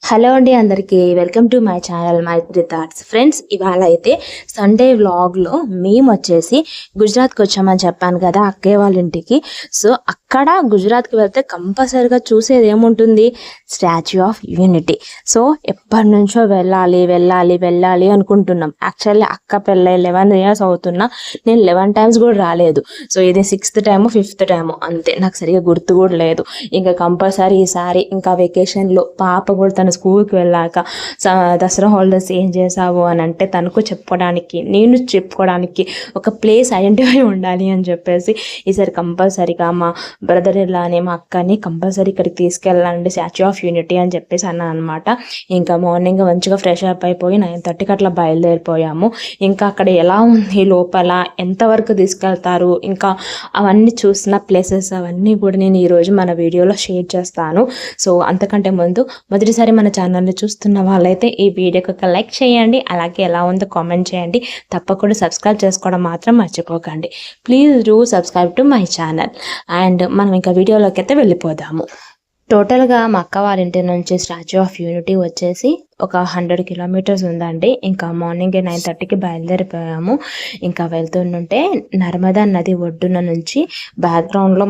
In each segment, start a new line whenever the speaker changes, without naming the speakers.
Hello అండి అందరికీ welcome to my channel Maitri thoughts. Friends, ఇవాళ అయితే సండే వ్లాగ్లో మేము వచ్చేసి గుజరాత్కి వచ్చామని చెప్పాను కదా, అక్కయ్య వాళ్ళ ఇంటికి. సో అక్కడ గుజరాత్కి వెళ్తే కంపల్సరీగా చూసేది ఏముంటుంది? Statue of unity. సో ఎప్పటి నుంచో వెళ్ళాలి వెళ్ళాలి వెళ్ళాలి అనుకుంటున్నాం. యాక్చువల్లీ అక్క పెళ్ళై 11 years అవుతున్నా నేను 11 times కూడా రాలేదు. సో ఇది 6th time 5th time అంతే, నాకు సరిగా గుర్తు కూడా లేదు. ఇంకా కంపల్సరీ ఈసారి ఇంకా వెకేషన్లో పాప కూడా తన స్కూల్కి వెళ్ళాక దసరా హాలిడేస్ ఏం చేసావు అని అంటే తనకు చెప్పుకోవడానికి, నేను చెప్పుకోవడానికి ఒక ప్లేస్ ఐడెంటిఫై ఉండాలి అని చెప్పేసి ఈసారి కంపల్సరీగా మా బ్రదర్ ఇలానే మా అక్కని కంపల్సరీ ఇక్కడికి తీసుకెళ్ళాలండి, స్టాచ్యూ ఆఫ్ యూనిటీ అని చెప్పేసి అన్నాను అనమాట. ఇంకా మార్నింగ్ మంచిగా ఫ్రెష్ అప్ అయిపోయి 9:30కి అట్లా బయలుదేరిపోయాము. ఇంకా అక్కడ ఎలా ఉంది, లోపల ఎంతవరకు తీసుకెళ్తారు, ఇంకా అవన్నీ చూసిన ప్లేసెస్ అవన్నీ కూడా నేను ఈరోజు మన వీడియోలో షేర్ చేస్తాను. సో అంతకంటే ముందు మొదటిసారి మన ఛానల్ని చూస్తున్న వాళ్ళైతే ఈ వీడియోకి ఒక లైక్ చేయండి, అలాగే ఎలా ఉందో కామెంట్ చేయండి. తప్పకుండా సబ్స్క్రైబ్ చేసుకోవడం మాత్రం మర్చిపోకండి. Please do subscribe to my channel. And మనం ఇంకా వీడియోలోకి అయితే వెళ్ళిపోదాము. టోటల్గా మా అక్క వారి ఇంటి నుంచి స్టాచ్యూ ఆఫ్ యూనిటీ వచ్చేసి ఒక 100 kilometers ఉందండి. ఇంకా మార్నింగ్ 9:30కి బయలుదేరిపోయాము. ఇంకా వెళ్తుంటే నర్మదా నది ఒడ్డున నుంచి బ్యాక్గ్రౌండ్లో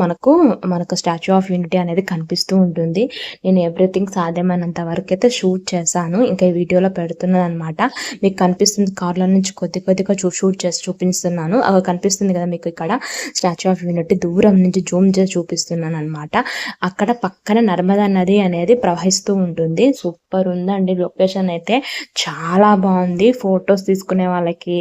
మనకు స్టాచ్యూ ఆఫ్ యూనిటీ అనేది కనిపిస్తూ ఉంటుంది. నేను ఎవ్రీథింగ్ సాధ్యమైనంత వరకు అయితే షూట్ చేశాను. ఇంకా ఈ వీడియోలో పెడుతున్నాను అనమాట. మీకు కనిపిస్తుంది, కార్లో నుంచి కొద్దిగా షూట్ చేసి చూపిస్తున్నాను. అవి కనిపిస్తుంది కదా మీకు ఇక్కడ స్టాచ్యూ ఆఫ్ యూనిటీ, దూరం నుంచి జూమ్ చేసి చూపిస్తున్నాను అనమాట. అక్కడ పక్కన నర్మదా నది అనేది ప్రవహిస్తూ ఉంటుంది. సూపర్ ఉందండి లొకేషన్ అయితే, చాలా బాగుంది. ఫొటోస్ తీసుకునే వాళ్ళకి,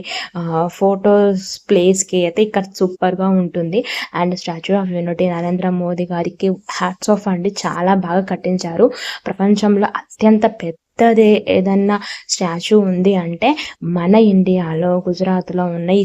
ఫొటోస్ ప్లేస్కి అయితే ఇక్కడ సూపర్గా ఉంటుంది. And statue of unity Narendra Modi గారికి హ్యాట్స్ ఆఫ్ అండి, చాలా బాగా కట్టించారు. ప్రపంచంలో అత్యంత పెద్దది ఏదన్నా స్టాచ్యూ ఉంది అంటే మన ఇండియాలో గుజరాత్లో ఉన్న ఈ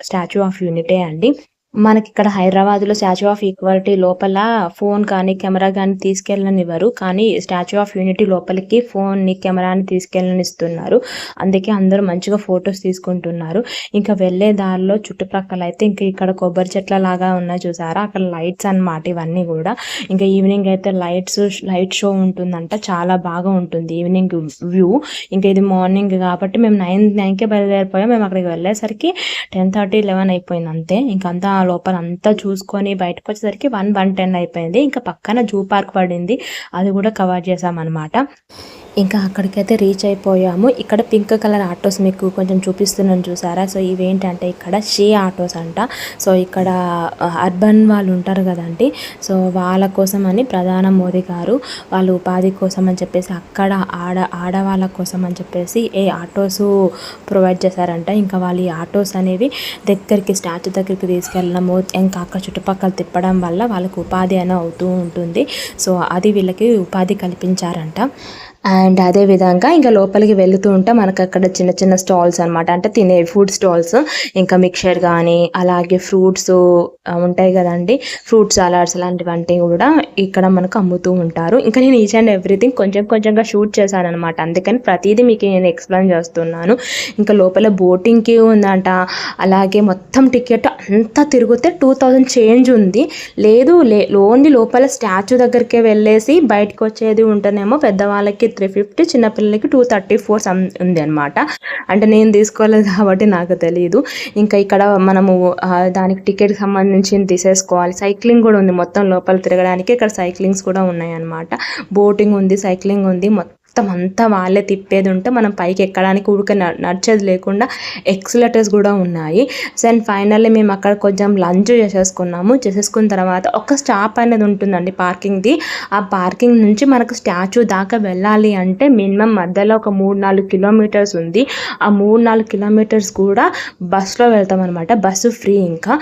స్టాచ్యూ ఆఫ్ యూనిటీ అండి. మనకి ఇక్కడ హైదరాబాద్లో స్టాచ్యూ ఆఫ్ ఈక్వాలిటీ లోపల ఫోన్ కానీ కెమెరా కానీ తీసుకెళ్ళనివ్వరు, కానీ స్టాచ్యూ ఆఫ్ యూనిటీ లోపలికి ఫోన్ని కెమెరాని తీసుకెళ్ళనిస్తున్నారు. అందుకే అందరూ మంచిగా ఫొటోస్ తీసుకుంటున్నారు. ఇంకా వెళ్ళే దారిలో చుట్టుప్రక్కల అయితే ఇంకా ఇక్కడ కొబ్బరి చెట్ల లాగా ఉన్నాయి చూసారా, అక్కడ లైట్స్ అన్నమాట ఇవన్నీ కూడా. ఇంకా ఈవినింగ్ అయితే లైట్ షో ఉంటుందంట, చాలా బాగా ఉంటుంది ఈవినింగ్ వ్యూ. ఇంకా ఇది మార్నింగ్ కాబట్టి మేము 9కే బయలుదేరిపోయాం. మేము అక్కడికి వెళ్ళేసరికి 10:30, 11 అయిపోయింది అంతే. ఇంకంతా లోపల అంతా చూసుకొని బయటకు వచ్చేసరికి 1:10 అయిపోయింది. ఇంకా పక్కన జూ పార్క్ పడింది, అది కూడా కవర్ చేసామన్నమాట. ఇంకా అక్కడికైతే రీచ్ అయిపోయాము. ఇక్కడ పింక్ కలర్ ఆటోస్ మీకు కొంచెం చూపిస్తున్నాను చూసారా. సో ఇవేంటంటే ఇక్కడ షే ఆటోస్ అంట. సో ఇక్కడ అర్బన్ వాళ్ళు ఉంటారు కదండి, సో వాళ్ళ కోసం అని ప్రధాని మోదీ గారు వాళ్ళు ఉపాధి కోసం అని చెప్పేసి అక్కడ ఆడవాళ్ళ కోసం అని చెప్పేసి ఏ ఆటోస్ ప్రొవైడ్ చేశారంట. ఇంకా వాళ్ళు ఈ ఆటోస్ అనేవి స్టాచ్యూ దగ్గరికి తీసుకెళ్ళడము, ఇంకా అక్కడ చుట్టుపక్కల తిప్పడం వల్ల వాళ్ళకు ఉపాధి అని అవుతూ ఉంటుంది. సో అది వీళ్ళకి ఉపాధి కల్పించారంట. అండ్ అదేవిధంగా ఇంకా లోపలికి వెళుతూ ఉంటే మనకు అక్కడ చిన్న చిన్న స్టాల్స్ అనమాట, అంటే తినే ఫుడ్ స్టాల్స్, ఇంకా మిక్చర్ కానీ అలాగే ఫ్రూట్స్ ఉంటాయి కదండి, ఫ్రూట్ సలాడ్స్ లాంటివంటి కూడా ఇక్కడ మనకు అమ్ముతూ ఉంటారు. ఇంకా నేను ఈచ్ అండ్ ఎవ్రీథింగ్ కొంచెంగా షూట్ చేశాను అనమాట, అందుకని ప్రతిదీ మీకు నేను ఎక్స్ప్లెయిన్ చేస్తున్నాను. ఇంకా లోపల బోటింగ్కి ఉందంట, అలాగే మొత్తం టికెట్ అంతా తిరిగితే 2000 చేంజ్ ఉంది. లేదు ఓన్లీ లోపల స్టాచ్యూ దగ్గరికి వెళ్ళేసి బయటకు వచ్చేది ఉంటేనేమో పెద్దవాళ్ళకి 350, చిన్నపిల్లలకి 234 ఉంది అనమాట. అంటే నేను తీసుకోలేదు కాబట్టి నాకు తెలియదు. ఇంకా ఇక్కడ మనము దానికి టికెట్ సంబంధించి తీసేసుకోవాలి. సైక్లింగ్ కూడా ఉంది, మొత్తం లోపల తిరగడానికి ఇక్కడ సైక్లింగ్స్ కూడా ఉన్నాయి అనమాట. బోటింగ్ ఉంది, సైక్లింగ్ ఉంది, మొత్తం అంతా వాళ్ళే తిప్పేది ఉంటే మనం పైకి ఎక్కడానికి ఊరికే నడిచేది లేకుండా ఎక్సిలేటర్స్ కూడా ఉన్నాయి. సో అండ్ ఫైనల్లీ మేము అక్కడ కొంచెం లంచ్ చేసేసుకున్న తర్వాత ఒక స్టాప్ అనేది ఉంటుందండి పార్కింగ్ది. ఆ పార్కింగ్ నుంచి మనకు స్టాచ్యూ దాకా వెళ్ళాలి అంటే మినిమం మధ్యలో ఒక 3-4 kilometers ఉంది. ఆ 3-4 kilometers కూడా బస్సులో వెళ్తాం అనమాట. బస్సు ఫ్రీ, ఇంకా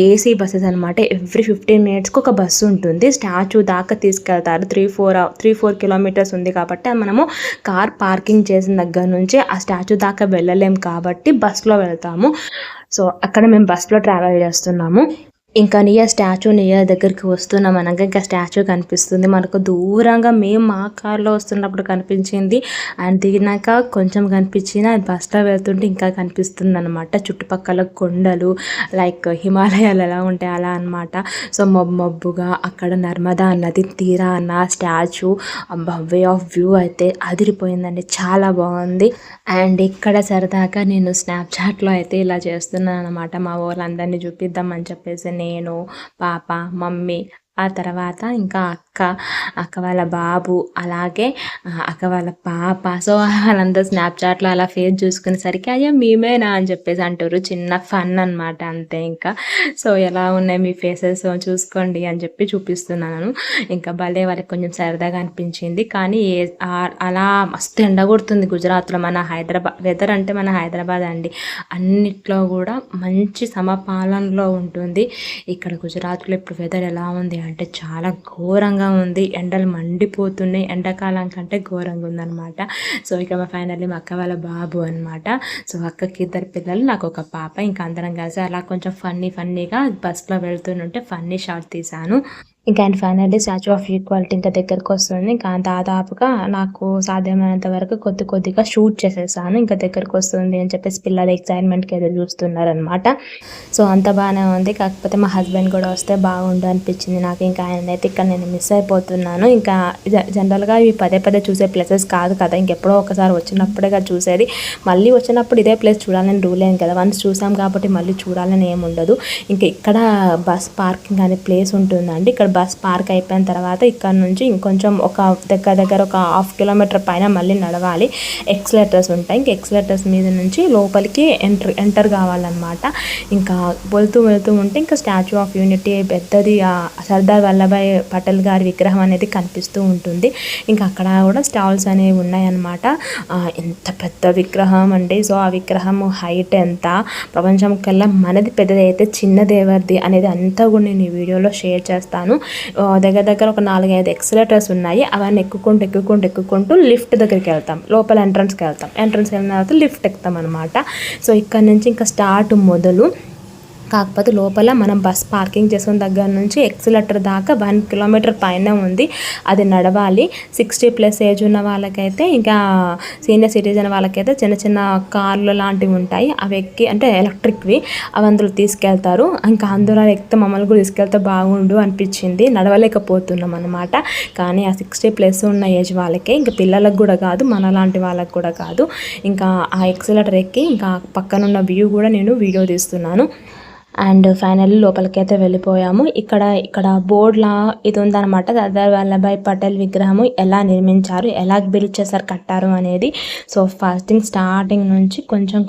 ఏసీ బస్సెస్ అనమాట. ఎవ్రీ 15 minutesకి ఒక బస్సు ఉంటుంది, స్టాచ్యూ దాకా తీసుకెళ్తారు. 3-4 kilometers ఉంది కాబట్టి మనము కార్ పార్కింగ్ చేసిన దగ్గర నుంచి ఆ స్టాచ్యూ దాకా వెళ్ళలేం కాబట్టి బస్సులో వెళ్తాము. సో అక్కడ మేము బస్సులో ట్రావెల్ చేస్తున్నాము. ఇంకా స్టాచ్యూ దగ్గరికి వస్తున్నాం అనగా ఇంకా స్టాచ్యూ కనిపిస్తుంది మనకు దూరంగా. మేము మా కార్లో వస్తున్నప్పుడు కనిపించింది, అండ్ దిగినాక కొంచెం కనిపించిన బస్లో వెళ్తుంటే ఇంకా కనిపిస్తుంది అనమాట. చుట్టుపక్కల కొండలు లైక్ హిమాలయాలు ఎలా ఉంటాయి అలా అనమాట. సో మబ్బుగా అక్కడ నర్మదా నది తీరాన స్టాచ్యూ వే ఆఫ్ వ్యూ అయితే అదిరిపోయిందండి, చాలా బాగుంది. అండ్ ఇక్కడ సరదాగా నేను స్నాప్చాట్లో అయితే ఇలా చేస్తున్నాను అనమాట. మా వాళ్ళందరినీ చూపిద్దామని చెప్పేసి నేను, పాప, మమ్మీ, ఆ తర్వాత ఇంకా అక్క వాళ్ళ బాబు, అలాగే అక్క వాళ్ళ పాప. సో వాళ్ళందరూ స్నాప్చాట్లో అలా ఫేస్ చూసుకునేసరికి అయ్యా మేమేనా అని చెప్పేసి అంటారు. చిన్న ఫన్ అనమాట అంతే. ఇంకా సో ఎలా ఉన్నాయి మీ ఫేసెస్ చూసుకోండి అని చెప్పి చూపిస్తున్నాను. ఇంకా భలే వాళ్ళకి కొంచెం సరదాగా అనిపించింది. కానీ అలా మస్తు ఎండ కొడుతుంది గుజరాత్లో. మన హైదరాబాద్ వెదర్ అంటే మన హైదరాబాద్ అండి, అన్నిట్లో కూడా మంచి సమపాలనలో ఉంటుంది. ఇక్కడ గుజరాత్లో ఇప్పుడు వెదర్ ఎలా ఉంది అంటే చాలా ఘోరంగా ఉంది, ఎండలు మండిపోతున్నాయి, ఎండాకాలం కంటే ఘోరంగా ఉందన్నమాట. సో ఇక ఫైనల్లీ మా అక్క వాళ్ళ బాబు అనమాట. సో అక్కకి 2 పిల్లలు, నాకు ఒక పాప. ఇంకా అందరం కలిసి అలా కొంచెం ఫన్నీగా బస్లో వెళ్తుంటే ఫన్నీ షాట్ తీశాను. ఇంకా and finally statue of equality ఇంకా దగ్గరకు వస్తుంది. ఇంకా దాదాపుగా నాకు సాధ్యమైనంత వరకు కొద్దిగా షూట్ చేసేసాను. ఇంకా దగ్గరకు వస్తుంది అని చెప్పేసి పిల్లలు ఎక్సైట్మెంట్కి ఎదురు చూస్తున్నారనమాట. సో అంత బాగానే ఉంది. కాకపోతే మా హస్బెండ్ కూడా వస్తే బాగుండు అనిపించింది నాకు. ఇంకా ఆయనైతే ఇక్కడ నేను మిస్ అయిపోతున్నాను. ఇంకా జనరల్గా ఇవి పదే చూసే ప్లేసెస్ కాదు కదా, ఇంకెప్పుడో ఒకసారి వచ్చినప్పుడేగా చూసేది. మళ్ళీ వచ్చినప్పుడు ఇదే ప్లేస్ చూడాలని రూల్ ఏం కదా, వన్స్ చూసాం కాబట్టి మళ్ళీ చూడాలని ఏమి ఉండదు. ఇంకా ఇక్కడ బస్ పార్కింగ్ అనే ప్లేస్ ఉంటుందండి. ఇక్కడ బస్ పార్క్ అయిపోయిన తర్వాత ఇక్కడ నుంచి ఇంకొంచెం ఒక దగ్గర ఒక 1/2 కిలోమీటర్ పైన మళ్ళీ నడవాలి. ఎక్స్లేటర్స్ ఉంటాయి. ఇంకా ఎక్స్లేటర్స్ మీద నుంచి లోపలికి ఎంటర్ కావాలన్నమాట. ఇంకా వెళ్తూ ఉంటే ఇంకా స్టాచ్యూ ఆఫ్ యూనిటీ పెద్దది సర్దార్ వల్లభాయ్ పటేల్ గారి విగ్రహం అనేది కనిపిస్తూ ఉంటుంది. ఇంకా అక్కడ కూడా స్టాల్స్ అనేవి ఉన్నాయన్నమాట. ఎంత పెద్ద విగ్రహం అండి. సో ఆ విగ్రహం హైట్ ఎంత, ప్రపంచం కల్లా మనది పెద్దది అయితే చిన్నది ఎవరిది అనేది అంతా కూడా నేను ఈ వీడియోలో షేర్ చేస్తాను. దగ్గర ఒక 4-5 ఎక్స్లేటర్స్ ఉన్నాయి. అవన్నీ ఎక్కుకుంటూ లిఫ్ట్ దగ్గరికి వెళ్తాం. లోపల ఎంట్రన్స్కి వెళ్ళిన తర్వాత లిఫ్ట్ ఎక్కుతాం అనమాట. సో ఇక్కడ నుంచి ఇంకా స్టార్ట్ మొదలు. కాకపోతే లోపల మనం బస్ పార్కింగ్ చేసుకున్న దగ్గర నుంచి ఎక్సిలేటర్ దాకా 1 కిలోమీటర్ పైన ఉంది. అది నడవాలి. 60+ ఏజ్ ఉన్న వాళ్ళకైతే, ఇంకా సీనియర్ సిటిజన్ వాళ్ళకైతే చిన్న కార్లు లాంటివి ఉంటాయి. అవి ఎక్కి, అంటే ఎలక్ట్రిక్వి, అవి అందులో తీసుకెళ్తారు. ఇంకా అందులో ఎక్కితే మమ్మల్ని కూడా తీసుకెళ్తే బాగుండు అనిపించింది. నడవలేకపోతున్నాం అనమాట. కానీ ఆ 60+ ఉన్న ఏజ్ వాళ్ళకే, ఇంకా పిల్లలకు కూడా కాదు, మన లాంటి వాళ్ళకి కూడా కాదు. ఇంకా ఆ ఎక్సిలేటర్ ఎక్కి ఇంకా పక్కనున్న వ్యూ కూడా నేను వీడియో తీస్తున్నాను. అండ్ ఫైనల్లీ లోపలికి అయితే వెళ్ళిపోయాము. ఇక్కడ బోర్డ్లా ఇది ఉందన్నమాట. సర్దార్ వల్లభాయ్ పటేల్ విగ్రహము ఎలా నిర్మించారు, ఎలా బిల్డ్ చేశారు, కట్టారు అనేది. సో స్టార్టింగ్ నుంచి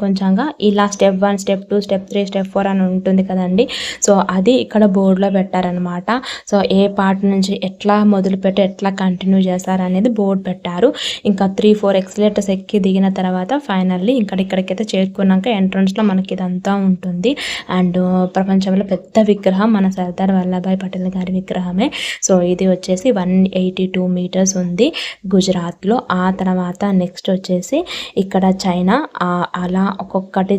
కొంచెంగా ఇలా స్టెప్ 1, స్టెప్ 2, స్టెప్ 3, స్టెప్ 4 అని ఉంటుంది కదండి. సో అది ఇక్కడ బోర్డులో పెట్టారనమాట. సో ఏ పార్ట్ నుంచి ఎట్లా మొదలుపెట్టి ఎట్లా కంటిన్యూ చేస్తారు అనేది బోర్డు పెట్టారు. ఇంకా 3-4 ఎక్స్లేటర్స్ ఎక్కి దిగిన తర్వాత ఫైనల్లీ ఇక్కడికైతే చేరుకున్నాక ఎంట్రన్స్లో మనకి ఇదంతా ఉంటుంది. అండ్ ప్రపంచంలో పెద్ద విగ్రహం మన సర్దార్ వల్లభాయ్ పటేల్ గారి విగ్రహమే. సో ఇది వచ్చేసి 182 మీటర్స్ ఉంది గుజరాత్లో. ఆ తర్వాత నెక్స్ట్ వచ్చేసి ఇక్కడ చైనా. అలా ఒక్కొక్కటి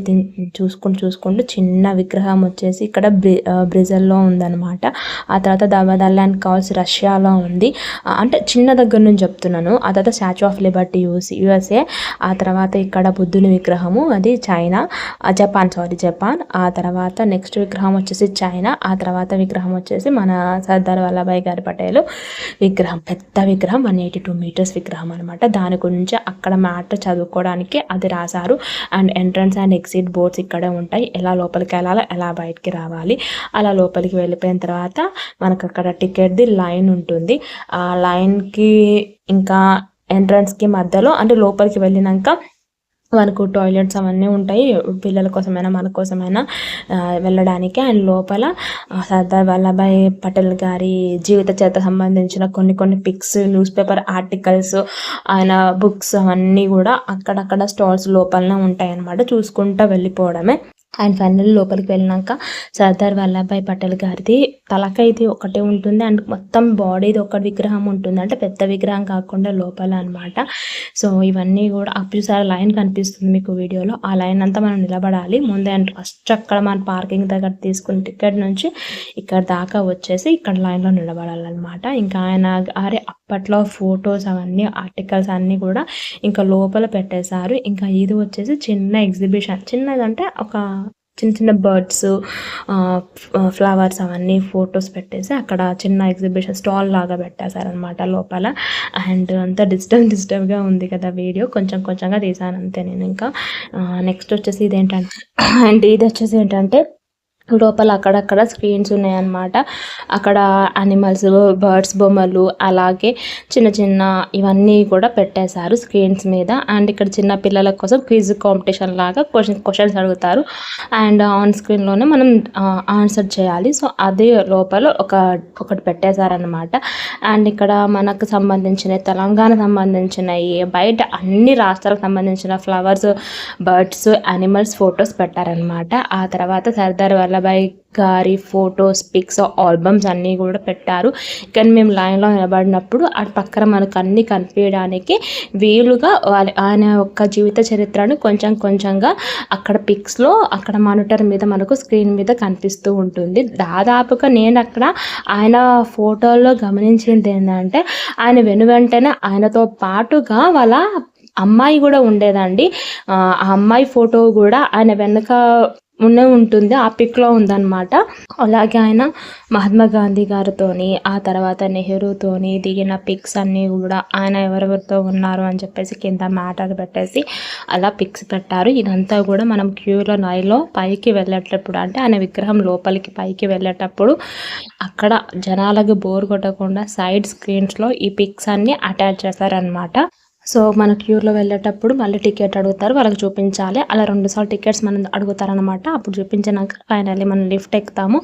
చూసుకుంటూ చిన్న విగ్రహం వచ్చేసి ఇక్కడ బ్రెజిల్లో ఉందన్నమాట. ఆ తర్వాత దల్లాన్ కాల్స్ రష్యాలో ఉంది. అంటే చిన్న దగ్గర నుంచి చెప్తున్నాను. ఆ తర్వాత స్టాచ్యూ ఆఫ్ లిబర్టీ USA. ఆ తర్వాత ఇక్కడ బుద్ధుని విగ్రహము, అది చైనా, జపాన్. ఆ తర్వాత నెక్స్ట్ విగ్రహం వచ్చేసి చైనా. ఆ తర్వాత విగ్రహం వచ్చేసి మన సర్దార్ వల్లభాయ్ గారి పటేల్ విగ్రహం, పెద్ద విగ్రహం, 182 మీటర్స్ విగ్రహం అనమాట. దాని గురించి అక్కడ మ్యాటర్ చదువుకోవడానికి అది రాశారు. And entrance and exit boards ఇక్కడే ఉంటాయి. ఎలా లోపలికి వెళ్ళాలి, ఎలా బయటికి రావాలి. అలా లోపలికి వెళ్ళిపోయిన తర్వాత మనకు అక్కడ టికెట్ది లైన్ ఉంటుంది. ఆ లైన్కి ఇంకా ఎంట్రన్స్కి మధ్యలో, అంటే లోపలికి వెళ్ళినాక మనకు టాయిలెట్స్ అవన్నీ ఉంటాయి, పిల్లల కోసమైనా మన కోసమైనా వెళ్ళడానికి. అండ్ లోపల సర్దార్ వల్లభాయ్ పటేల్ గారి జీవిత చరిత్ర సంబంధించిన కొన్ని పిక్స్, న్యూస్ పేపర్ ఆర్టికల్స్, ఆయన బుక్స్ అవన్నీ కూడా అక్కడక్కడ స్టాల్స్ లోపలనే ఉంటాయి అన్నమాట. చూసుకుంటూ వెళ్ళిపోవడమే. అండ్ ఫైనల్ లోపలికి వెళ్ళినాక సర్దార్ వల్లభాయ్ పటేల్ గారిది తలకైతే ఒకటే ఉంటుంది అండ్ మొత్తం బాడీది ఒక విగ్రహం ఉంటుంది, అంటే పెద్ద విగ్రహం కాకుండా లోపల అనమాట. సో ఇవన్నీ కూడా చూసారా లైన్ కనిపిస్తుంది మీకు వీడియోలో, ఆ లైన్ అంతా మనం నిలబడాలి ముందే. అండ్ ఫస్ట్ అక్కడ మన పార్కింగ్ దగ్గర తీసుకుని టికెట్ నుంచి ఇక్కడ దాకా వచ్చేసి ఇక్కడ లైన్లో నిలబడాలన్నమాట. ఇంకా ఆయన అప్పట్లో ఫొటోస్ అవన్నీ ఆర్టికల్స్ అన్నీ కూడా ఇంకా లోపల పెట్టేశారు. ఇంకా ఇది వచ్చేసి చిన్న ఎగ్జిబిషన్, చిన్నదంటే ఒక చిన్న చిన్న బర్డ్స్, ఫ్లవర్స్ అవన్నీ ఫొటోస్ పెట్టేసి అక్కడ చిన్న ఎగ్జిబిషన్ స్టాల్ లాగా పెట్టేశారనమాట లోపల. అండ్ అంతా డిస్టర్బ్గా ఉంది కదా వీడియో, కొంచెంగా తీసాను అంతే నేను. ఇంకా నెక్స్ట్ వచ్చేసి ఇదేంటంటే అండ్ ఇది వచ్చేసి ఏంటంటే లోపల అక్కడక్కడ స్క్రీన్స్ ఉన్నాయన్నమాట. అక్కడ యానిమల్స్, బర్డ్స్ బొమ్మలు, అలాగే చిన్న చిన్న ఇవన్నీ కూడా పెట్టేశారు స్క్రీన్స్ మీద. అండ్ ఇక్కడ చిన్న పిల్లల కోసం క్విజ్ కాంపిటీషన్ లాగా క్వశ్చన్స్ అడుగుతారు అండ్ ఆన్ స్క్రీన్లోనే మనం ఆన్సర్ చేయాలి. సో అది లోపల ఒకటి పెట్టేశారనమాట. అండ్ ఇక్కడ మనకు సంబంధించిన తెలంగాణ సంబంధించినవి, బయట అన్ని రాష్ట్రాలకు సంబంధించిన ఫ్లవర్స్, బర్డ్స్, యానిమల్స్ ఫొటోస్ పెట్టారనమాట. ఆ తర్వాత సర్దార్ వల్లభాయ్ గారి ఫొటోస్, పిక్స్, ఆల్బమ్స్ అన్నీ కూడా పెట్టారు. కానీ మేము లైన్లో నిలబడినప్పుడు అటు పక్కన మనకు అన్నీ కనిపించడానికి వీలుగా ఆయన యొక్క జీవిత చరిత్రను కొంచెంగా అక్కడ పిక్స్లో అక్కడ మానిటర్ మీద మనకు స్క్రీన్ మీద కనిపిస్తూ ఉంటుంది. దాదాపుగా నేను అక్కడ ఆయన ఫోటోల్లో గమనించింది ఏంటంటే ఆయన వెనువెంటనే ఆయనతో పాటుగా వాళ్ళ అమ్మాయి కూడా ఉండేదండి. ఆ అమ్మాయి ఫోటో కూడా ఆయన వెనక ఉంటుంది, ఆ పిక్లో ఉందన్నమాట. అలాగే ఆయన మహాత్మా గాంధీ గారితోని, ఆ తర్వాత నెహ్రూతోని దిగిన పిక్స్ అన్నీ కూడా ఆయన ఎవరెవరితో ఉన్నారు అని చెప్పేసి కింద మ్యాటర్ పెట్టేసి అలా పిక్స్ పెట్టారు. ఇదంతా కూడా మనం క్యూలో నైలో పైకి వెళ్ళేటప్పుడు, అంటే ఆయన విగ్రహం లోపలికి పైకి వెళ్ళేటప్పుడు అక్కడ జనాలకు బోర్ కొట్టకుండా సైడ్ స్క్రీన్స్లో ఈ పిక్స్ అన్నీ అటాచ్ చేశారనమాట. సో మన క్యూలో వెళ్ళేటప్పుడు మళ్ళీ టికెట్ అడుగుతారు, వాళ్ళకి చూపించాలి. అలా 2 సార్లు టికెట్స్ మనం అడుగుతారనమాట. అప్పుడు చూపించినాక ఫైనల్లీ మనం లిఫ్ట్ ఎక్కుతాము.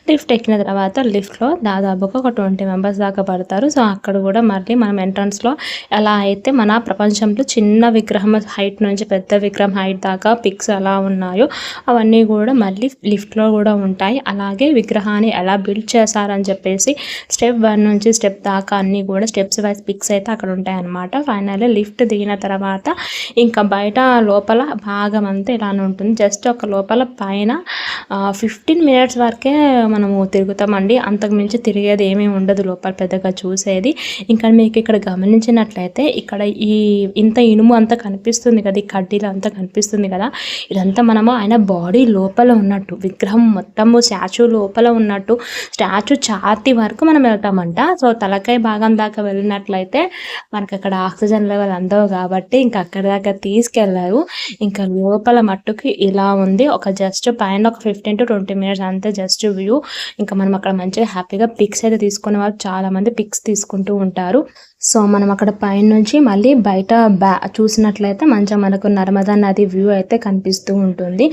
లిఫ్ట్ ఎక్కిన తర్వాత లిఫ్ట్లో దాదాపుగా ఒక 20 మెంబర్స్ దాకా పడతారు. సో అక్కడ కూడా మళ్ళీ మనం ఎంట్రన్స్లో ఎలా అయితే మన ప్రపంచంలో చిన్న విగ్రహం హైట్ నుంచి పెద్ద విగ్రహం హైట్ దాకా పిక్స్ ఎలా ఉన్నాయో అవన్నీ కూడా మళ్ళీ లిఫ్ట్లో కూడా ఉంటాయి. అలాగే విగ్రహాన్ని ఎలా బిల్డ్ చేశారని చెప్పేసి స్టెప్ 1 నుంచి స్టెప్ దాకా అన్నీ కూడా స్టెప్స్ వైజ్ పిక్స్ అయితే అక్కడ ఉంటాయి అన్నమాట. ఫైనల్లీ లిఫ్ట్ దిగిన తర్వాత ఇంకా బయట లోపల భాగం అంతా ఇలానే ఉంటుంది. జస్ట్ ఒక లోపల పైన 15 మినిట్స్ వరకే మనము తిరుగుతామండి, అంతకు మించి తిరిగేది ఏమీ ఉండదు లోపల పెద్దగా చూసేది. ఇంకా మీకు ఇక్కడ గమనించినట్లయితే ఇక్కడ ఇంత ఇనుము అంతా కనిపిస్తుంది కదా, ఈ కడ్డీలు అంతా కనిపిస్తుంది కదా, ఇదంతా మనము ఆయన బాడీ లోపల ఉన్నట్టు, విగ్రహం మొత్తము స్టాచ్యూ లోపల ఉన్నట్టు, స్టాచ్యూ ఛాతీ వరకు మనం వెళ్తామంట. సో తలకాయ భాగం దాకా వెళ్ళినట్లయితే మనకు అక్కడ ఆక్సిజన్ లెవెల్ అందవు కాబట్టి ఇంకా అక్కడ దాకా తీసుకెళ్లారు. ఇంకా లోపల మట్టుకి ఇలా ఉంది. ఒక జస్ట్ పైన ఒక 15 to 20 మినిట్స్ అంతే జస్ట్ వ్యూ. ఇంకా మనం అక్కడ మంచిగా హ్యాపీగా పిక్స్ అయితే తీసుకునే వాళ్ళు చాలా మంది పిక్స్ తీసుకుంటూ ఉంటారు. సో మనం అక్కడ పైన నుంచి మళ్ళీ బయట చూసినట్లయితే మంచిగా మనకు నర్మదా నది వ్యూ అయితే కనిపిస్తూ ఉంటుంది.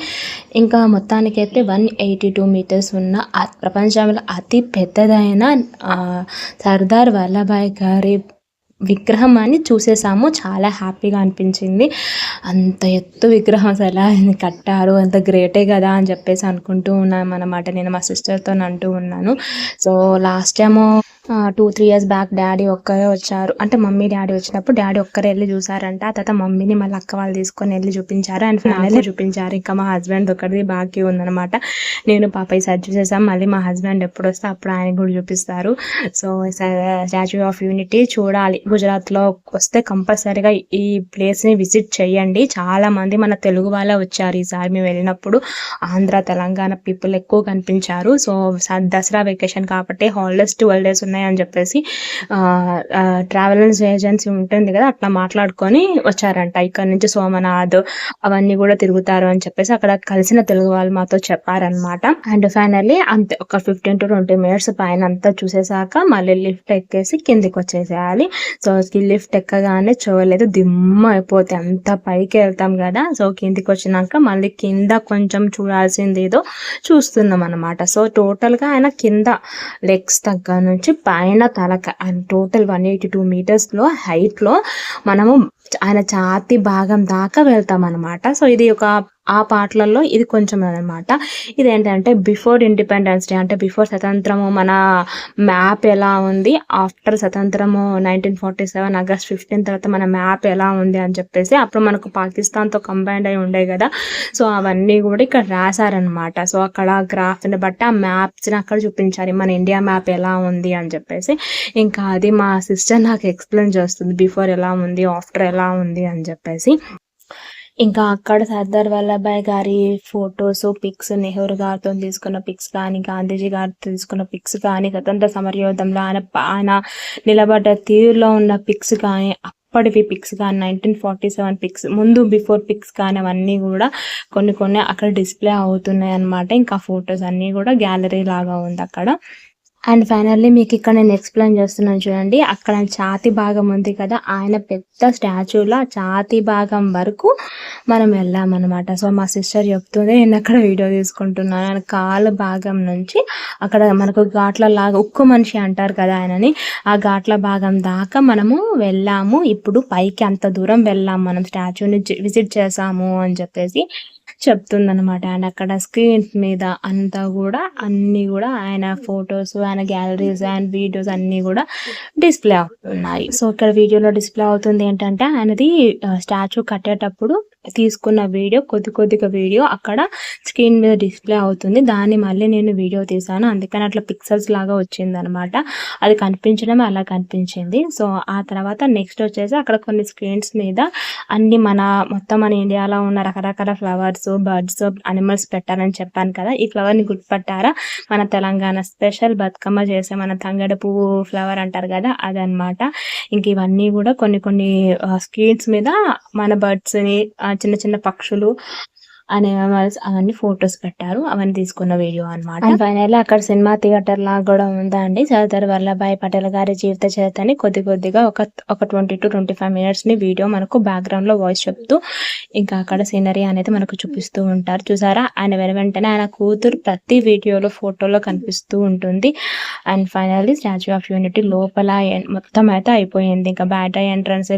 ఇంకా మొత్తానికైతే 182 మీటర్స్ ఉన్న ప్రపంచంలో అతి పెద్దదైన సర్దార్ వల్లభాయ్ గారి విగ్రహం అని చూసేసాము. చాలా హ్యాపీగా అనిపించింది. అంత ఎత్తు విగ్రహం అసలు కట్టారు, అంత గ్రేటే కదా అని చెప్పేసి అనుకుంటూ ఉన్నాను అన్నమాట. నేను మా సిస్టర్తో అంటూ ఉన్నాను. So last time 2-3 years back daddy ఒక్కరే వచ్చారు, అంటే మమ్మీ డాడీ వచ్చినప్పుడు డాడీ ఒక్కరే వెళ్ళి చూసారంట. ఆ తర్వాత మమ్మీని మళ్ళీ అక్క వాళ్ళు తీసుకొని వెళ్ళి చూపించారు అండ్ ఫైనల్లీ చూపించారు. ఇంకా మా హస్బెండ్ ఒకటి బాకీ ఉందన్నమాట. నేను పాప ఈసారి చూసేసాం, మళ్ళీ మా హస్బెండ్ ఎప్పుడు వస్తే అప్పుడు ఆయన కూడా చూపిస్తారు. సో స్టాచ్యూ ఆఫ్ యూనిటీ చూడాలి, గుజరాత్లో వస్తే కంపల్సరీగా ఈ ప్లేస్ని విజిట్ చేయండి. చాలా మంది మన తెలుగు వాళ్ళే వచ్చారు ఈసారి మేము వెళ్ళినప్పుడు. ఆంధ్ర, తెలంగాణ పీపుల్ ఎక్కువ కనిపించారు. సో దసరా వెకేషన్ కాబట్టి హాలిడేస్ 12 days ఉన్నాయి అని చెప్పేసి ట్రావెల్స్ ఏజెన్సీ ఉంటుంది కదా, అట్లా మాట్లాడుకొని వచ్చారంట. ఇక్కడ నుంచి సోమనాథ్ అవన్నీ కూడా తిరుగుతారు అని చెప్పేసి అక్కడ కలిసిన తెలుగు వాళ్ళు మాతో చెప్పారనమాట. అండ్ ఫైనల్లీ అంతే ఒక 15 to 20 minutes పైన అంతా చూసేసాక మళ్ళీ లిఫ్ట్ ఎక్కేసి కిందికి వచ్చేసేయాలి. సో లిఫ్ట్ ఎక్కగానే చూడలేదు, దిమ్మ అయిపోతే అంత పైకి వెళ్తాం కదా. సో కిందికి వచ్చినాక మళ్ళీ కింద కొంచెం చూడాల్సింది ఏదో చూస్తున్నాం అనమాట. సో టోటల్గా ఆయన కింద లెగ్స్ దగ్గర నుంచి పైన తలక ఆయన టోటల్ 182 మీటర్స్లో హైట్లో మనము ఆయన ఛాతీ భాగం దాకా వెళ్తాం అనమాట. సో ఇది ఒక ఆ పాటలలో ఇది కొంచెం అనమాట. ఇదేంటంటే బిఫోర్ ఇండిపెండెన్స్ డే, అంటే బిఫోర్ స్వతంత్రము మన మ్యాప్ ఎలా ఉంది, ఆఫ్టర్ స్వతంత్రము 1947 ఆగస్ట్ 15 తర్వాత మన మ్యాప్ ఎలా ఉంది అని చెప్పేసి, అప్పుడు మనకు పాకిస్తాన్తో కంబైండ్ అయి ఉండే కదా. సో అవన్నీ కూడా ఇక్కడ రాశారనమాట. సో అక్కడ గ్రాఫ్ని బట్టి ఆ మ్యాప్స్ని అక్కడ చూపించారు, మన ఇండియా మ్యాప్ ఎలా ఉంది అని చెప్పేసి. ఇంకా అది మా సిస్టర్ నాకు ఎక్స్ప్లెయిన్ చేస్తుంది, బిఫోర్ ఎలా ఉంది, ఆఫ్టర్ ఎలా ఉంది అని చెప్పేసి. ఇంకా అక్కడ సర్దార్ వల్లభాయ్ గారి ఫొటోస్, పిక్స్, నెహ్రూ గారితో తీసుకున్న పిక్స్ కానీ, గాంధీజీ గారితో తీసుకున్న పిక్స్ కానీ, స్వతంత్ర సమరయోధంలో ఆయన నిలబడ్డ తీరులో ఉన్న పిక్స్ కానీ, అప్పటివి పిక్స్ కానీ, 1947 పిక్స్, ముందు బిఫోర్ పిక్స్ కానీ, అవన్నీ కూడా కొన్ని అక్కడ డిస్ప్లే అవుతున్నాయి అన్నమాట. ఇంకా ఫొటోస్ అన్నీ కూడా గ్యాలరీ లాగా ఉంది అక్కడ. అండ్ ఫైనల్లీ మీకు ఇక్కడ నేను ఎక్స్ప్లెయిన్ చేస్తున్నాను చూడండి, అక్కడ ఛాతీ భాగం ఉంది కదా, ఆయన పెద్ద స్టాచ్యూలో ఛాతీ భాగం వరకు మనం వెళ్ళామన్నమాట. సో మా సిస్టర్ చెప్తుంది, నేను అక్కడ వీడియో తీసుకుంటున్నాను, ఆయన కాలు భాగం నుంచి అక్కడ మనకు ఘాట్ల లాగా, ఉక్కు మనిషి అంటారు కదా ఆయనని, ఆ ఘాట్ల భాగం దాకా మనము వెళ్ళాము. ఇప్పుడు పైకి అంత దూరం వెళ్ళాము, మనం స్టాచ్యూని విజిట్ చేసాము అని చెప్పేసి చెప్తుందనమాట. అండ్ అక్కడ స్క్రీన్స్ మీద అంతా కూడా అన్నీ కూడా ఆయన ఫొటోస్, ఆయన గ్యాలరీస్ అండ్ వీడియోస్ అన్నీ కూడా డిస్ప్లే అవుతున్నాయి. సో ఇక్కడ వీడియోలో డిస్ప్లే అవుతుంది ఏంటంటే, ఆయనది స్టాచ్యూ కట్టేటప్పుడు తీసుకున్న వీడియో, కొద్దిగా వీడియో అక్కడ స్క్రీన్ మీద డిస్ప్లే అవుతుంది. దాన్ని మళ్ళీ నేను వీడియో తీసాను, అందుకని అట్లా పిక్సెల్స్ లాగా వచ్చింది అనమాట. అది కనిపించడం అలా కనిపించింది. సో ఆ తర్వాత నెక్స్ట్ వచ్చేసి అక్కడ కొన్ని స్క్రీన్స్ మీద అన్ని మొత్తం మన ఇండియాలో ఉన్న రకరకాల ఫ్లవర్స్, బర్డ్స్, అనిమల్స్ పెట్టారని చెప్పాను కదా. ఈ ఫ్లవర్ని గుర్తుపట్టారా? మన తెలంగాణ స్పెషల్ బతుకమ్మ చేసే మన తంగడ పువ్వు ఫ్లవర్ అంటారు కదా, అదనమాట. ఇంక ఇవన్నీ కూడా కొన్ని స్క్రీన్స్ మీద మన బర్డ్స్ని, చిన్న పక్షులు అనిమల్స్ అవన్నీ ఫొటోస్ పెట్టారు, అవన్నీ తీసుకున్న వీడియో అనమాట. అండ్ ఫైనల్లీ అక్కడ సినిమా థియేటర్ లాగా కూడా ఉందండి. సర్దార్ వల్లభాయ్ పటేల్ గారి జీవిత చరిత్రని కొద్దిగా ఒక 20 to 25 minutes ని వీడియో మనకు బ్యాక్గ్రౌండ్ లో వాయిస్ చెప్తూ, ఇంకా అక్కడ సీనరీ అనేది మనకు చూపిస్తూ ఉంటారు. చూసారా, ఆయన వెంటనే ఆయన కూతురు ప్రతి వీడియోలో, ఫోటోలో కనిపిస్తూ ఉంటుంది. And finally statue of unity లోపల మొత్తం అయితే అయిపోయింది. ఇంకా బయట ఎంట్రన్స్,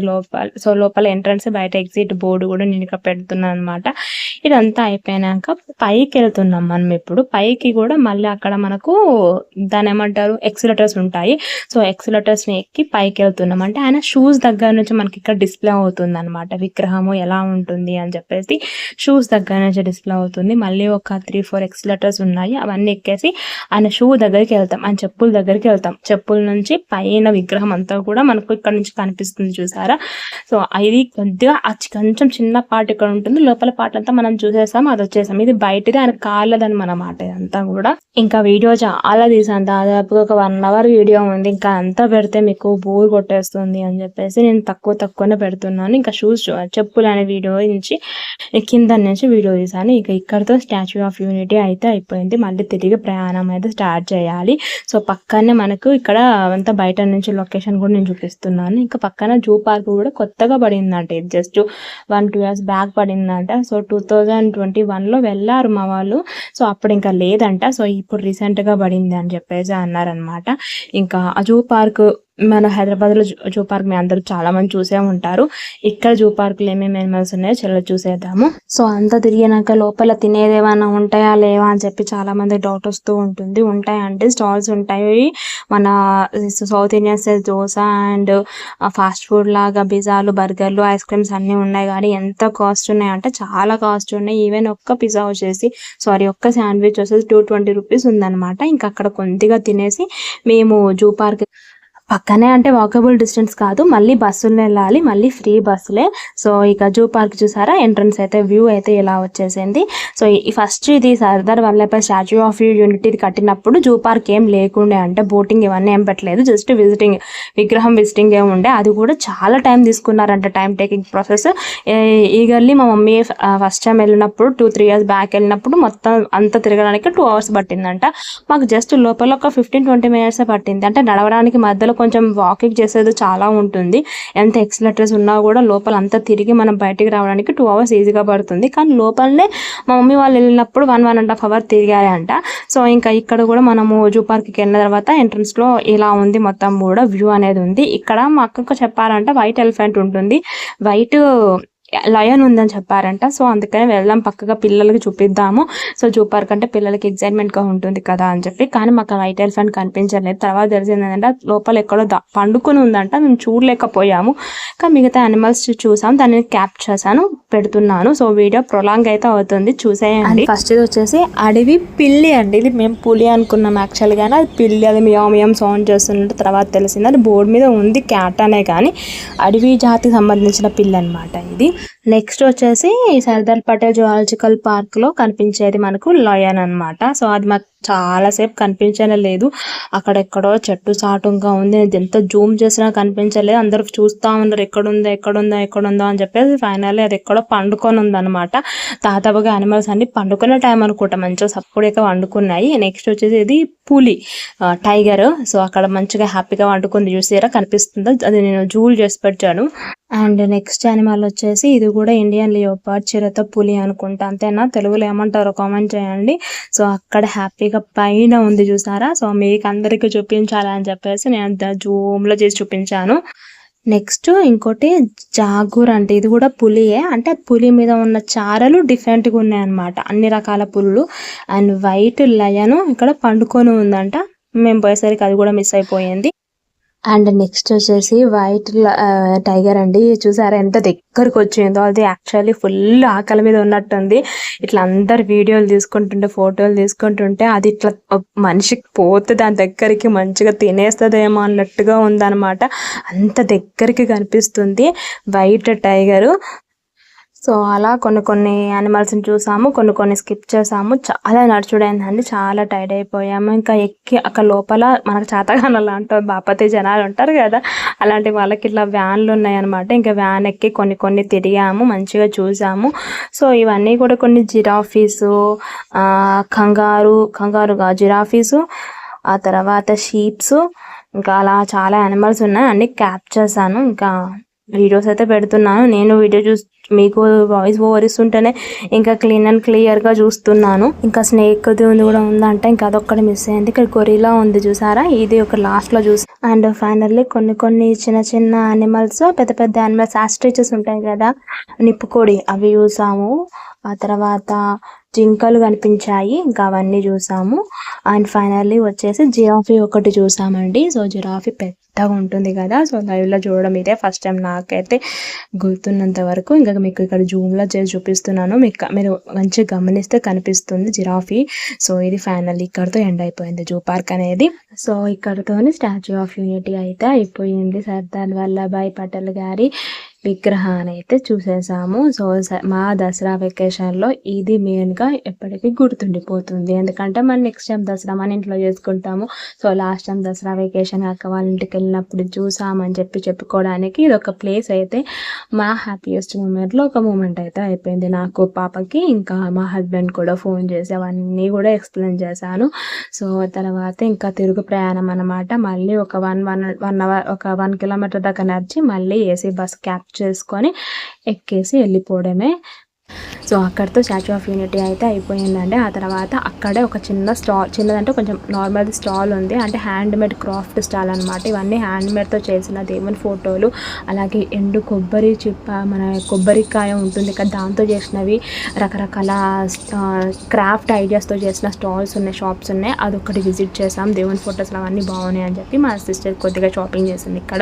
లోపల ఎంట్రన్స్, బయట ఎగ్జిట్ బోర్డు కూడా నేను ఇక్కడ పెడుతున్నాను అనమాట. ఇదంతా అయిపోయినాక పైకి వెళ్తున్నాం మనం. ఇప్పుడు పైకి కూడా మళ్ళీ అక్కడ మనకు దాని ఏమంటారు, ఎక్సిలేటర్స్ ఉంటాయి. సో ఎక్సిలేటర్స్ ని ఎక్కి పైకి వెళ్తున్నాం. అంటే ఆయన షూస్ దగ్గర నుంచి మనకి ఇక్కడ డిస్ప్లే అవుతుంది అనమాట, విగ్రహము ఎలా ఉంటుంది అని చెప్పేసి షూస్ దగ్గర నుంచి డిస్ప్లే అవుతుంది. మళ్ళీ ఒక 3-4 ఎక్సిలేటర్స్ ఉన్నాయి, అవన్నీ ఎక్కేసి ఆయన షూ దగ్గరికి వెళ్తాం, ఆయన చెప్పుల దగ్గరికి వెళ్తాం. చెప్పుల నుంచి పైన విగ్రహం అంతా కూడా మనకు ఇక్కడ నుంచి కనిపిస్తుంది, చూసారా. సో ఇది కొద్దిగా కొంచెం చిన్న పార్ట్ ఇక్కడ ఉంటుంది, లోపల పార్ట్ అంతా మనం చూసేసాం, అది వచ్చేసాం. ఇది బయటది, ఆయన కాళ్ళదని అన్నమాట ఇదంతా కూడా. ఇంకా వీడియో చాలా తీసాను, దాదాపుగా ఒక 1 hour వీడియో ఉంది. ఇంకా అంతా పెడితే మీకు బోర్ కొట్టేస్తుంది అని చెప్పేసి నేను తక్కువనే పెడుతున్నాను. ఇంకా చెప్పులు అనే వీడియో నుంచి కింద నుంచి వీడియో తీసాను. ఇక ఇక్కడతో స్టాచ్యూ ఆఫ్ యూనిటీ అయితే అయిపోయింది. మళ్ళీ తిరిగి ప్రయాణం అయితే స్టార్ట్ చేయాలి. సో పక్కనే మనకు ఇక్కడ అంతా బయట నుంచి లొకేషన్ కూడా నేను చూపిస్తున్నాను. ఇంకా పక్కన జూ పార్క్ కూడా కొత్తగా పడిందంట, ఇది జస్ట్ 1-2 years బ్యాక్ పడిందంట. సో 2021లో వెళ్ళారు మా వాళ్ళు. సో అప్పుడు ఇంకా లేదంట, సో ఇప్పుడు రీసెంట్ గా పడింది అని చెప్పేసి అన్నారనమాట. ఇంకా ఆ జూ పార్క్, మన హైదరాబాద్లో జూ పార్క్ మీ అందరూ చాలా మంది చూసే ఉంటారు. ఇక్కడ జూ పార్క్లో ఏమేమి యానిమల్స్ ఉన్నాయో చూసేద్దాము. సో అంతా తిరిగినాక లోపల తినేది ఏమైనా ఉంటాయా లేవా అని చెప్పి చాలా మంది డౌట్ వస్తూ ఉంటుంది. ఉంటాయంటే స్టాల్స్ ఉంటాయి, మన south Indian style dosa and fast food లాగా పిజ్జాలు, బర్గర్లు, ఐస్ క్రీమ్స్ అన్నీ ఉన్నాయి. కానీ ఎంత కాస్ట్ ఉన్నాయంటే చాలా కాస్ట్ ఉన్నాయి. ఈవెన్ ఒక్క పిజ్జా వచ్చేసి ఒక్క శాండ్విచ్ వచ్చేసి 220 rupees ఉందన్నమాట. ఇంకా అక్కడ కొద్దిగా తినేసి మేము జూ పార్క్ పక్కనే, అంటే వాకబుల్ డిస్టెన్స్ కాదు, మళ్ళీ బస్సులు వెళ్ళాలి, మళ్ళీ ఫ్రీ బస్సులే. సో ఇక జూ పార్క్ చూసారా, ఎంట్రన్స్ అయితే వ్యూ అయితే ఇలా వచ్చేసింది. సో ఫస్ట్ ఇది Sardar Vallabhbhai statue of unity కట్టినప్పుడు జూ పార్క్ ఏం లేకుండే, అంటే బోటింగ్ ఇవన్నీ ఏం పెట్టలేదు, జస్ట్ విగ్రహం విజిటింగ్ ఏమి ఉండే. అది కూడా చాలా టైం తీసుకున్నారంట, టైం టేకింగ్ ప్రాసెస్. ఈగర్లీ మా మమ్మీ ఫస్ట్ టైం వెళ్ళినప్పుడు 2-3 years బ్యాక్ వెళ్ళినప్పుడు మొత్తం అంతా తిరగడానికి 2 hours పట్టిందంట. మాకు జస్ట్ లోపల ఒక 15-20 minutes పట్టింది. అంటే నడవడానికి మధ్యలో కొంచెం వాకింగ్ చేసేది చాలా ఉంటుంది. ఎంత ఎక్సిలేటర్స్ ఉన్నా కూడా లోపల అంతా తిరిగి మనం బయటికి రావడానికి 2 hours ఈజీగా పడుతుంది. కానీ లోపలనే మా మమ్మీ వాళ్ళు వెళ్ళినప్పుడు 1.5 hours తిరిగారంట. సో ఇంకా ఇక్కడ కూడా మనము జూ పార్క్కి వెళ్ళిన తర్వాత ఎంట్రన్స్ లో ఇలా ఉంది, మొత్తం కూడా వ్యూ అనేది ఉంది. ఇక్కడ మా అక్కకు చెప్పారంట వైట్ ఎలిఫెంట్ ఉంటుంది, వైట్ లయన్ ఉందని చెప్పారంట. సో అందుకని వెళ్దాం పక్కగా పిల్లలకి చూపిద్దాము. సో జూ పార్క్ అంటే పిల్లలకి ఎగ్జైట్మెంట్గా ఉంటుంది కదా అని చెప్పి. కానీ మాకు వైట్ ఎలిఫెంట్ కనిపించలేదు. తర్వాత తెలిసింది ఏంటంటే లోపల ఎక్కడో పండుకొని ఉందంట, మేము చూడలేకపోయాము. కానీ మిగతా యానిమల్స్ చూసాం, దాన్ని క్యాప్ చేశాను, పెడుతున్నాను. సో వీడియో ప్రొలాంగ్ అయితే అవుతుంది, చూసేయండి. ఫస్ట్ ఇది వచ్చేసి అడవి పిల్లి అండి. ఇది మేము పులి అనుకున్నాం యాక్చువల్గానే, అది పిల్లి. అది మియాం సౌండ్ చేస్తున్నట్టు తర్వాత తెలిసింది. అది బోర్డు మీద ఉంది క్యాట్ అనే, కానీ అడవి జాతికి సంబంధించిన పిల్లి అనమాట ఇది. నెక్స్ట్ వచ్చేసి సర్దార్ పటేల్ జువాలజికల్ పార్క్ లో కనిపించేది మనకు లయన్ అనమాట. సో అది మాకు చాలాసేపు కనిపించనే లేదు, అక్కడెక్కడో చెట్టు చాటుగా ఉంది. ఎంత జూమ్ చేసినా కనిపించలేదు. అందరూ చూస్తూ ఉన్నారు ఎక్కడుందో అని చెప్పేసి ఫైనల్లీ అది ఎక్కడో పండుకొని ఉందన్నమాట. దాదాపుగా యానిమల్స్ అన్ని పండుకునే టైం అనుకుంటా, మంచిగా సప్పుడేగా వండుకున్నాయి. నెక్స్ట్ వచ్చేసి ఇది పులి, టైగర్. సో అక్కడ మంచిగా హ్యాపీగా వండుకుంది, చూసారా కనిపిస్తుందో, అది నేను జూల్ చేసి పెట్టాను. అండ్ నెక్స్ట్ యానిమల్ వచ్చేసి ఇది కూడా ఇండియన్ లియోపార్డ్, చిరుత పులి అనుకుంటా, అంతేనా? తెలుగులో ఏమంటారో కామెంట్ చేయండి. సో అక్కడ హ్యాపీగా పైన ఉంది చూసారా. సో మీకు అందరికీ చూపించాలని చెప్పేసి నేను జూమ్లో చేసి చూపించాను. నెక్స్ట్ ఇంకోటి జాగూర్ అంటే ఇది కూడా పులియే, అంటే పులి మీద ఉన్న చారలు డిఫరెంట్గా ఉన్నాయి అనమాట, అన్ని రకాల పులులు. అండ్ వైట్ లయన్ ఇక్కడ పండుకొని ఉందంట, మేము పోయేసరికి అది కూడా మిస్ అయిపోయింది. అండ్ నెక్స్ట్ వచ్చేసి వైట్ టైగర్ అండి. చూసారా ఎంత దగ్గరకు వచ్చిందో, అది యాక్చువల్లీ ఫుల్ ఆకలి మీద ఉన్నట్టుంది. ఇట్లా అందరు వీడియోలు తీసుకుంటుంటే, ఫోటోలు తీసుకుంటుంటే అది ఇట్లా మనిషికి పోతే దాని దగ్గరికి మంచిగా తినేస్తుందేమో అన్నట్టుగా ఉందన్నమాట. అంత దగ్గరికి కనిపిస్తుంది వైట్ టైగరు. సో అలా కొన్ని యానిమల్స్ని చూసాము, కొన్ని స్కిప్ చేసాము. చాలా నడుచుడైందండి, చాలా టైర్డ్ అయిపోయాము. ఇంకా ఎక్కి అక్కడ లోపల మనకు చేతగాన లాంటి బాపతి జనాలు ఉంటారు కదా, అలాంటి వాళ్ళకి ఇట్లా వ్యాన్లు ఉన్నాయన్నమాట. ఇంకా వ్యాన్ ఎక్కి కొన్ని తిరిగాము, మంచిగా చూసాము. సో ఇవన్నీ కూడా కొన్ని జిరాఫీసు, కంగారుగా జిరాఫీసు, ఆ తర్వాత షీప్స్, ఇంకా అలా చాలా యానిమల్స్ ఉన్నాయి. అన్ని క్యాప్ చేశాను. ఇంకా వీడియోస్ అయితే పెడుతున్నాను. నేను వీడియో మీకు వాయిస్ ఓవర్ ఇస్తుంటేనే ఇంకా క్లీన్ అండ్ క్లియర్గా చూస్తున్నాను. ఇంకా స్నేక్ కూడా ఉందంటే ఇంకా అదొక్కటి మిస్ అయింది. ఇక్కడ గొరిలా ఉంది చూసారా, ఇది ఒక లాస్ట్లో చూసి. అండ్ ఫైనల్లీ కొన్ని చిన్న యానిమల్స్, పెద్ద యానిమల్స్ ఆస్ట్రిచెస్ ఉంటాయి కదా, నిప్పుకోడి, అవి చూసాము. ఆ తర్వాత జింకలు కనిపించాయి, ఇంకా అవన్నీ చూసాము. అండ్ ఫైనల్లీ వచ్చేసి జిరాఫీ ఒకటి చూసామండి. సో జిరాఫీ పెద్దగా ఉంటుంది కదా, సో లైవ్లో చూడడం ఇదే ఫస్ట్ టైం నాకైతే గుర్తున్నంత వరకు. ఇంకా మీకు ఇక్కడ జూమ్లో చేసి చూపిస్తున్నాను, మీరు మంచిగా గమనిస్తే కనిపిస్తుంది జిరాఫీ. సో ఇది ఫైనల్లీ ఇక్కడతో ఎండ్ అయిపోయింది జూ పార్క్ అనేది. సో ఇక్కడతోని స్టాచ్యూ ఆఫ్ యూనిటీ అయితే అయిపోయింది. సర్దార్ వల్లభాయ్ పటేల్ గారి విగ్రహాన్ని అయితే చూసేసాము. సో మా దసరా వెకేషన్లో ఇది మెయిన్గా ఎప్పటికీ గుర్తుండిపోతుంది, ఎందుకంటే మనం నెక్స్ట్ టైం దసరా మన ఇంట్లో చేసుకుంటాము. So last time Dasara vacation అక్క వాళ్ళ ఇంటికి వెళ్ళినప్పుడు చూసామని చెప్పుకోవడానికి ఇది ఒక ప్లేస్ అయితే మా హ్యాపీయెస్ట్ మూమెంట్లో ఒక మూమెంట్ అయితే అయిపోయింది. నాకు, పాపకి, ఇంకా మా హస్బెండ్ కూడా ఫోన్ చేసి అవన్నీ కూడా ఎక్స్ప్లెయిన్ చేశాను. సో తర్వాత ఇంకా తిరుగు ప్రయాణం అన్నమాట. మళ్ళీ ఒక 1 కిలోమీటర్ దాకా నడిచి మళ్ళీ ఏసీ బస్ క్యాబ్ చేసుకొని ఎక్కేసి వెళ్ళిపోవడమే. సో అక్కడితో స్టాచ్యూ ఆఫ్ యూనిటీ అయితే అయిపోయిందండి. ఆ తర్వాత అక్కడే ఒక చిన్నదంటే కొంచెం నార్మల్ స్టాల్ ఉంది, అంటే హ్యాండ్మేడ్ క్రాఫ్ట్ స్టాల్ అనమాట. ఇవన్నీ హ్యాండ్మేడ్తో చేసిన దేవుని ఫోటోలు, అలాగే ఎండు కొబ్బరి చిప్ప, మన కొబ్బరికాయ ఉంటుంది కదా, దాంతో చేసినవి, రకరకాల క్రాఫ్ట్ ఐడియాస్తో చేసిన స్టాల్స్ ఉన్నాయి, షాప్స్ ఉన్నాయి. అదొకటి విజిట్ చేసాం. దేవుని ఫొటోస్ అవన్నీ బాగున్నాయి అని చెప్పి మా సిస్టర్ కొద్దిగా షాపింగ్ చేసింది ఇక్కడ.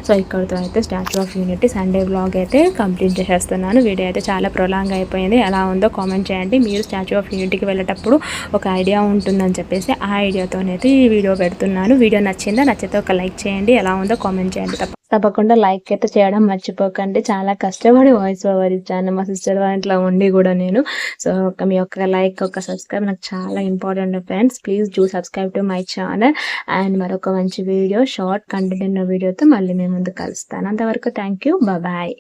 సో ఇక్కడితో అయితే statue of unity Sunday vlog అయితే కంప్లీట్ చేసేస్తున్నాను. వీడియో అయితే చాలా ప్రొలాంగ్ అయిపోయింది. ఎలా ఉందో కామెంట్ చేయండి. మీరు స్టాచ్యూ ఆఫ్ యూనిటీకి వెళ్ళేటప్పుడు ఒక ఐడియా ఉంటుందని చెప్పేసి ఆ ఐడియాతోనైతే ఈ వీడియో పెడుతున్నాను. వీడియో నచ్చితే ఒక లైక్ చేయండి, ఎలా ఉందో కామెంట్ చేయండి. తప్పకుండా లైక్ అయితే చేయడం మర్చిపోకండి. చాలా కష్టపడి వాయిస్ ఓవర్ ఇచ్చాను మా సిస్టర్ వాళ్ళ ఇంట్లో ఉండి కూడా నేను. సో మీ యొక్క లైక్, ఒక సబ్స్క్రైబ్ నాకు చాలా important friends. Please do subscribe to my channel. And మరొక మంచి వీడియో, షార్ట్ కంటెంట్ ఉన్న వీడియోతో మళ్ళీ మేము ముందు కలుస్తాను. అంతవరకు థ్యాంక్ యూ, బాయ్.